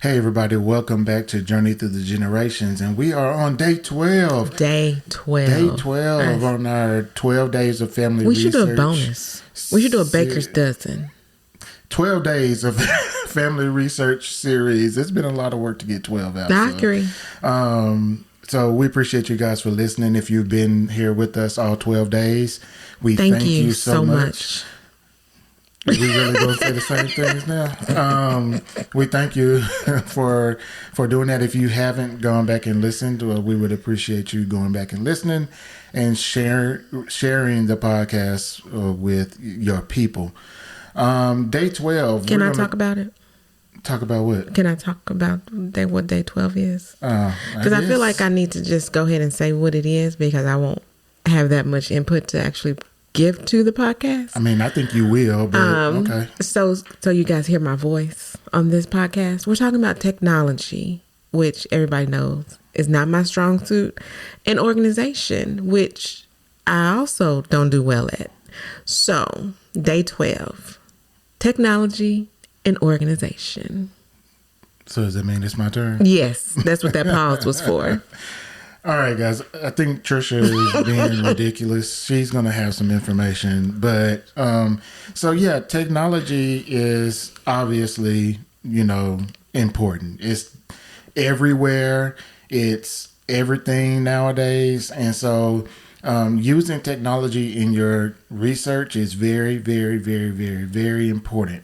Hey everybody, welcome back to Journey Through the Generations, and we are on day 12. Day 12. Day 12 on our 12 days of family research. We should do a bonus. We should do a baker's dozen. 12 days of family research series. It's been a lot of work to get 12 out. I agree. So we appreciate you guys for listening. If you've been here with us all 12 days, we thank you so much. We really gonna say the same things now. We thank you for doing that. If you haven't gone back and listened, we would appreciate you going back and listening and sharing the podcast with your people. Day 12. Can I talk about it? Talk about what? Can I talk about what day 12 is? Because I feel like I need to just go ahead and say what it is, because I won't have that much input to actually give to the podcast. I mean, I think you will, but okay. So you guys hear my voice on this podcast. We're talking about technology, which everybody knows is not my strong suit, and organization, which I also don't do well at. So, day 12, technology and organization. So does that mean it's my turn? Yes, that's what that pause was for. All right, guys. I think Trisha is being ridiculous. She's going to have some information. But, technology is obviously, important. It's everywhere. It's everything nowadays. And so using technology in your research is very, very, very, very, very important.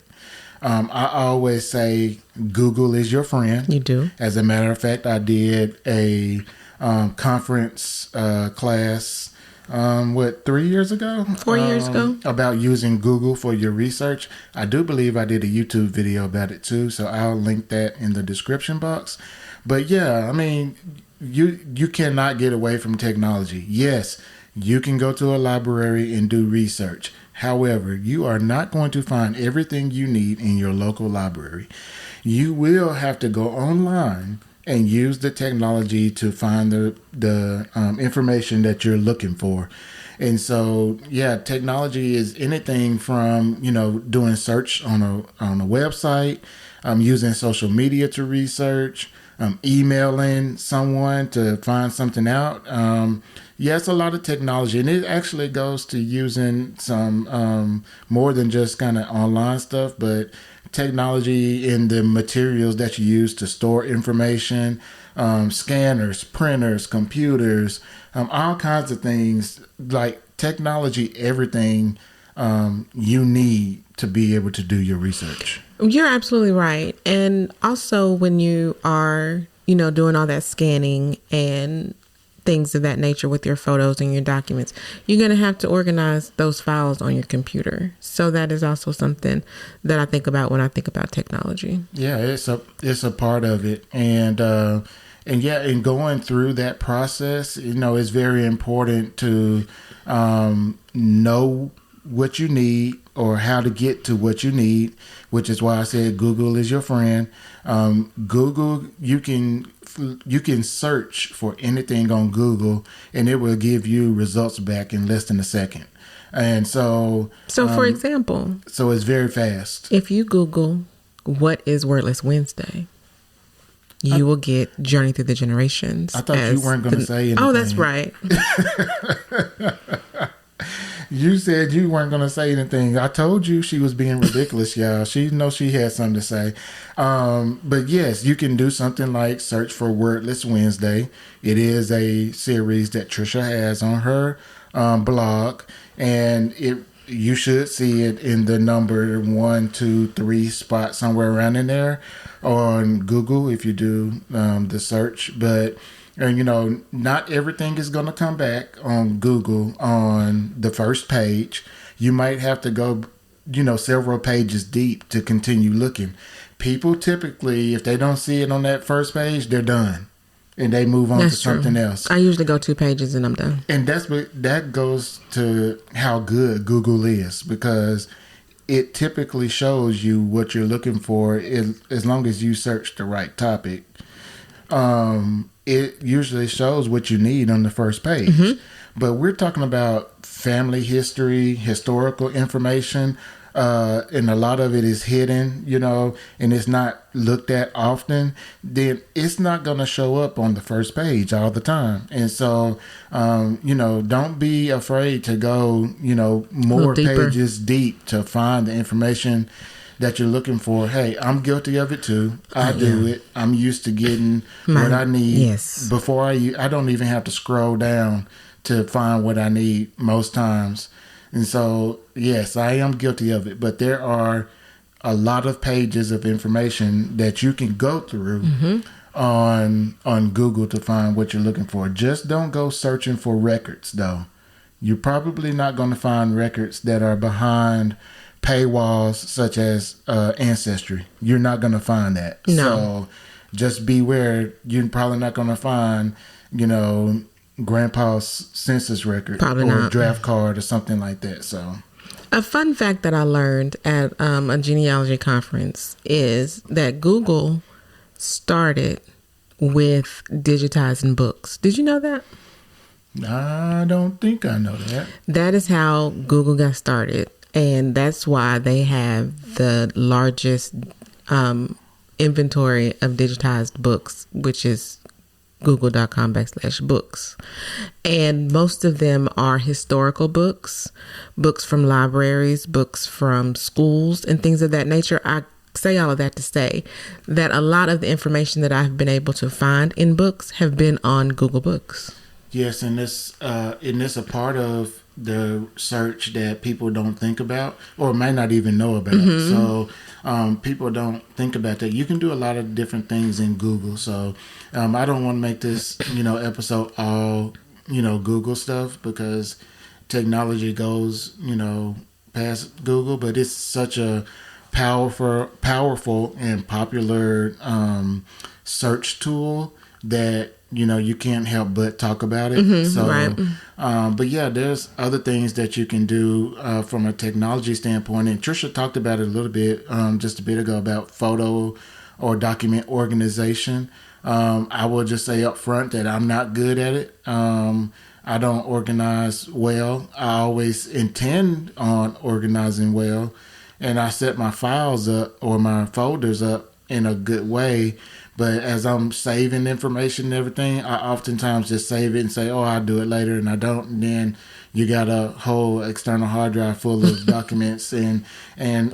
I always say Google is your friend. You do. As a matter of fact, I did a conference class 3 years ago? 4 years ago, about using Google for your research. I do believe I did a YouTube video about it too, so I'll link that in the description box. But yeah, I mean, you cannot get away from technology. Yes, you can go to a library and do research. However, you are not going to find everything you need in your local library. You will have to go online and use the technology to find the information that you're looking for. And so, yeah, technology is anything from, doing search on a website, using social media to research, emailing someone to find something out. It's a lot of technology, and it actually goes to using some more than just kind of online stuff, but technology in the materials that you use to store information, scanners, printers, computers, all kinds of things, like technology, everything you need to be able to do your research. You're absolutely right. And also when you are, doing all that scanning and things of that nature with your photos and your documents, you're going to have to organize those files on your computer. So that is also something that I think about when I think about technology. Yeah, it's a part of it. And going through that process, it's very important to know what you need or how to get to what you need, which is why I said Google is your friend. Google, you can search for anything on Google and it will give you results back in less than a second. And so for example, so it's very fast. If you Google what is Wordless Wednesday, you will get Journey Through the Generations. I thought you weren't going to say anything. Oh, that's right. You said you weren't going to say anything. I told you she was being ridiculous, y'all. She knows she had something to say. But yes, you can do something like search for Wordless Wednesday. It is a series that Trisha has on her blog, and you should see it in the number 1, 2, 3 spot, somewhere around in there on Google if you do the search. But not everything is going to come back on Google on the first page. You might have to go, several pages deep to continue looking. People typically, if they don't see it on that first page, they're done. And they move on to something else. I usually go 2 pages and I'm done. And that goes to how good Google is, because it typically shows you what you're looking for as long as you search the right topic. It usually shows what you need on the first page. Mm-hmm. But we're talking about family history, historical information, and a lot of it is hidden, and it's not looked at often, then it's not going to show up on the first page all the time. And so, don't be afraid to go, more pages deep to find the information that you're looking for. Hey, I'm guilty of it too. I do it. I'm used to getting what I need. Yes. Before I don't even have to scroll down to find what I need most times. And so, yes, I am guilty of it. But there are a lot of pages of information that you can go through on Google to find what you're looking for. Just don't go searching for records, though. You're probably not going to find records that are behind paywalls such as Ancestry. You're not going to find that. No. So just beware. You're probably not going to find, grandpa's census record probably or not. draft card or something like that. So a fun fact that I learned at a genealogy conference is that Google started with digitizing books. Did you know that? I don't think I know that. That is how Google got started. And that's why they have the largest inventory of digitized books, which is google.com/books. And most of them are historical books from libraries, books from schools, and things of that nature. I say all of that to say that a lot of the information that I've been able to find in books have been on Google Books. Yes, and this a part of the search that people don't think about or may not even know about. So people don't think about that. You can do a lot of different things in Google. So I don't want to make this episode all Google stuff, because technology goes past Google, but it's such a powerful and popular search tool that you can't help but talk about it. So, right. But yeah, there's other things that you can do from a technology standpoint. And Trisha talked about it a little bit just a bit ago about photo or document organization. I will just say up front that I'm not good at it. I don't organize well. I always intend on organizing well, and I set my files up or my folders up in a good way. But as I'm saving information and everything, I oftentimes just save it and say, oh, I'll do it later, and I don't. And then you got a whole external hard drive full of documents. And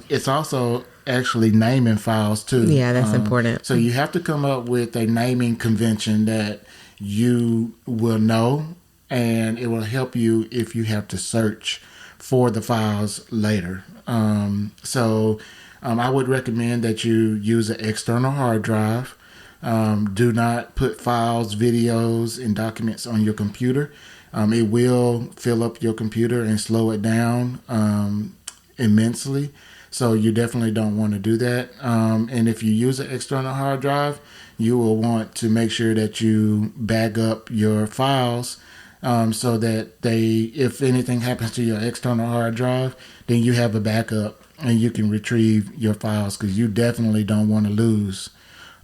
it's also actually naming files, too. Yeah, that's important. So you have to come up with a naming convention that you will know, and it will help you if you have to search for the files later. I would recommend that you use an external hard drive. Do not put files, videos, and documents on your computer. It will fill up your computer and slow it down immensely. So you definitely don't want to do that. And if you use an external hard drive, you will want to make sure that you back up your files so that if anything happens to your external hard drive, then you have a backup and you can retrieve your files, because you definitely don't want to lose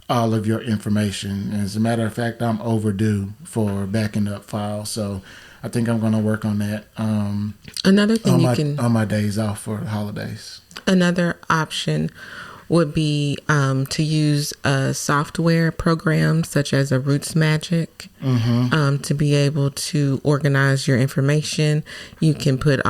all of your information. As a matter of fact, I'm overdue for backing up files, so I think I'm going to work on that. Another thing on my days off for the holidays. Another option would be to use a software program such as a Roots Magic to be able to organize your information. You can put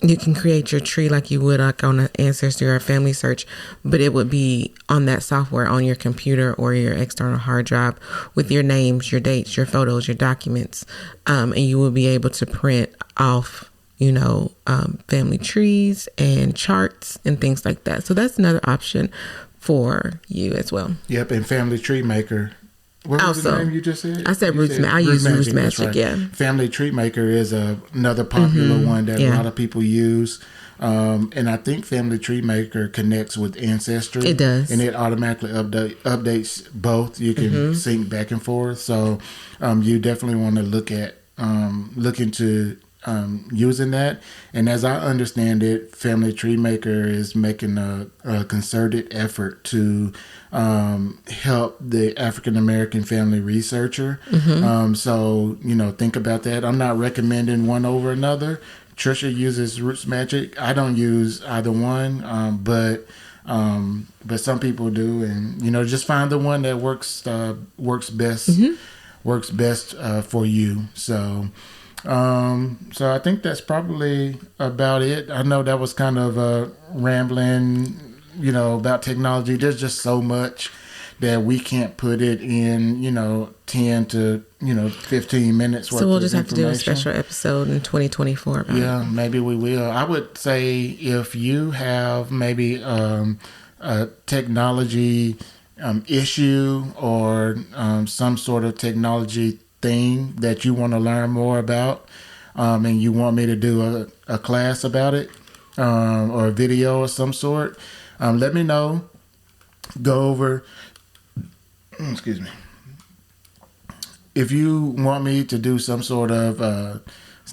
you can create your tree like you would like on an Ancestry or a Family Search, but it would be on that software on your computer or your external hard drive with your names, your dates, your photos, your documents, and you will be able to print off family trees and charts and things like that. So that's another option for you as well. Yep, and Family Tree Maker. What was the name you just said? I said Roots Magic. I use Roots Magic, right. Yeah. Family Tree Maker is another popular one that a lot of people use. And I think Family Tree Maker connects with Ancestry. It does. And it automatically updates both. You can sync back and forth. So you definitely want to look into using that. And as I understand it, Family Tree Maker is making a concerted effort to help the African American family researcher. So think about that. I'm not recommending one over another. Trisha uses Roots Magic. I don't use either one, but some people do, and just find the one that works best. Works best for you. So I think that's probably about it. I know that was kind of rambling, about technology. There's just so much that we can't put it in, 10 to 15 minutes worth of information. So we'll just have to do a special episode in 2024 about it. Maybe we will. I would say if you have maybe a technology issue or some sort of technology thing that you want to learn more about, and you want me to do a class about it, or a video of some sort, let me know. Go over. Excuse me. If you want me to do some sort of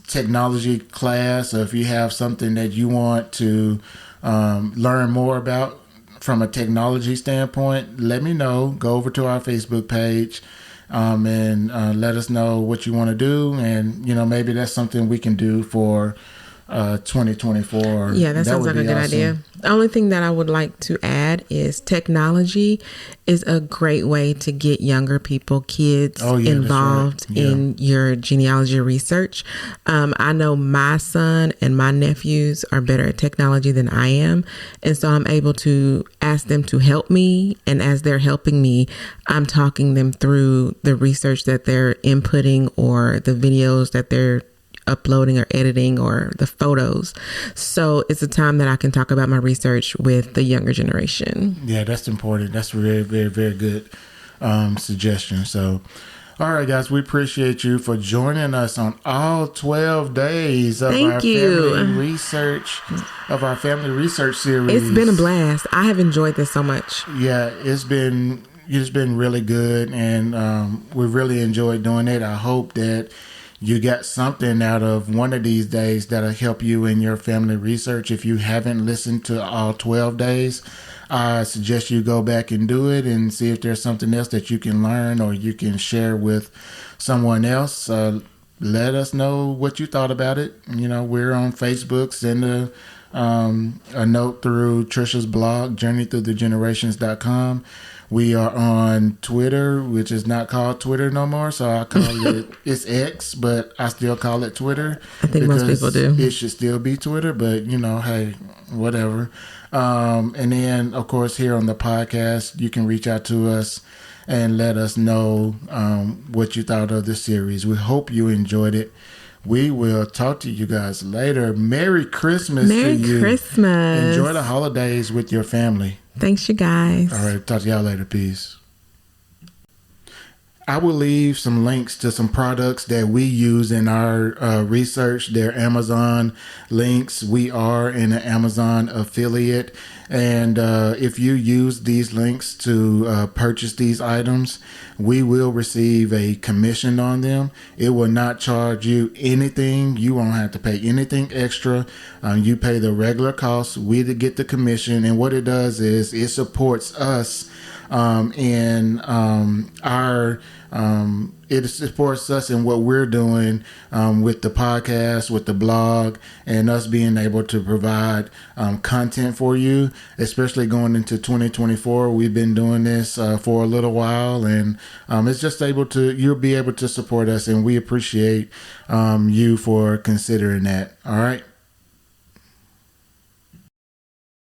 technology class, or if you have something that you want to learn more about from a technology standpoint, let me know. Go over to our Facebook page and let us know what you want to do. And, maybe that's something we can do for 2024. Yeah, that sounds like a good idea. The only thing that I would like to add is technology is a great way to get younger people, kids, involved in your genealogy research. I know my son and my nephews are better at technology than I am. And so I'm able to ask them to help me. And as they're helping me, I'm talking them through the research that they're inputting or the videos that they're uploading or editing or the photos. So it's a time that I can talk about my research with the younger generation. Yeah, that's important. That's a very, very, very good suggestion. So, all right, guys, we appreciate you for joining us on all 12 days of our family research series. It's been a blast. I have enjoyed this so much. Yeah, it's been really good, and we really enjoyed doing it. I hope that you got something out of one of these days that'll help you in your family research. If you haven't listened to all 12 days, I suggest you go back and do it and see if there's something else that you can learn or you can share with someone else. Let us know what you thought about it. We're on Facebook. Send a note through Trisha's blog, journeythroughthegenerations.com. We are on Twitter, which is not called Twitter no more, so I call it, it's X, but I still call it Twitter. I think most people do. It should still be Twitter, but, hey, whatever. And then, of course, here on the podcast, you can reach out to us and let us know what you thought of the series. We hope you enjoyed it. We will talk to you guys later. Merry Christmas to you. Merry Christmas. Enjoy the holidays with your family. Thanks, you guys. All right. Talk to y'all later. Peace. I will leave some links to some products that we use in our research. They're Amazon links. We are an Amazon affiliate. And if you use these links to purchase these items, we will receive a commission on them. It will not charge you anything. You won't have to pay anything extra. You pay the regular cost. We get the commission. And what it does is it supports us in our it supports us in what we're doing with the podcast, with the blog, and us being able to provide content for you, especially going into 2024. We've been doing this for a little while, and it's just you'll be able to support us, and we appreciate you for considering that. All right.